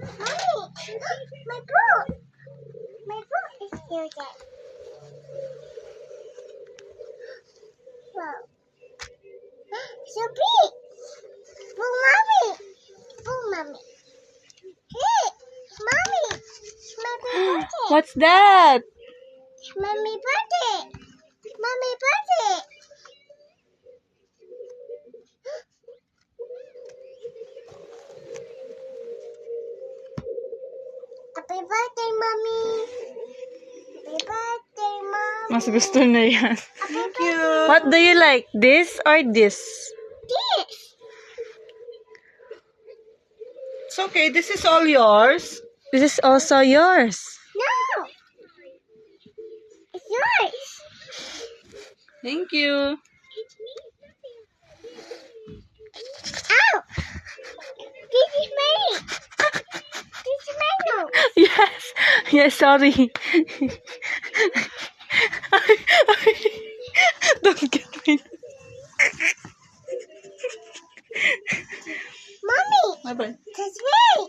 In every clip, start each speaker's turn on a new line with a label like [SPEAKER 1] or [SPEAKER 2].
[SPEAKER 1] Mommy, my book. My book is still there. Wow. So big. Oh, mommy. Oh, mommy. Hey, mommy. Mommy birthday.
[SPEAKER 2] What's that?
[SPEAKER 1] Mommy birthday. Mommy birthday. Happy birthday, mommy. Happy birthday, mommy.
[SPEAKER 2] Mas gusto na yan.
[SPEAKER 1] Thank you.
[SPEAKER 2] What do you like? This or this?
[SPEAKER 1] This.
[SPEAKER 3] It's okay. This is all yours.
[SPEAKER 2] This is also yours.
[SPEAKER 1] No. It's yours.
[SPEAKER 3] Thank you.
[SPEAKER 1] Ow. This is mine. This is mine.
[SPEAKER 2] Yes. Yes, sorry. Don't get me.
[SPEAKER 1] Mommy.
[SPEAKER 3] Bye-bye.
[SPEAKER 1] That's mine.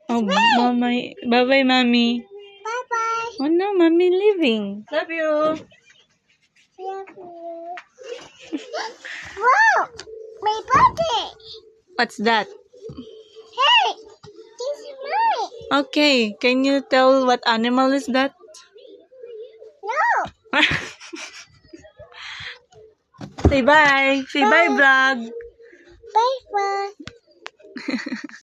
[SPEAKER 2] Oh, mommy. Bye-bye, mommy.
[SPEAKER 1] Bye-bye.
[SPEAKER 2] Oh no, mommy leaving.
[SPEAKER 3] Love you.
[SPEAKER 1] Love you. Wow. My birthday.
[SPEAKER 2] What's that?
[SPEAKER 1] Hey. This is mine.
[SPEAKER 2] Okay, can you tell what animal is that?
[SPEAKER 1] No.
[SPEAKER 2] Say bye. Say bye, vlog.
[SPEAKER 1] Bye-bye.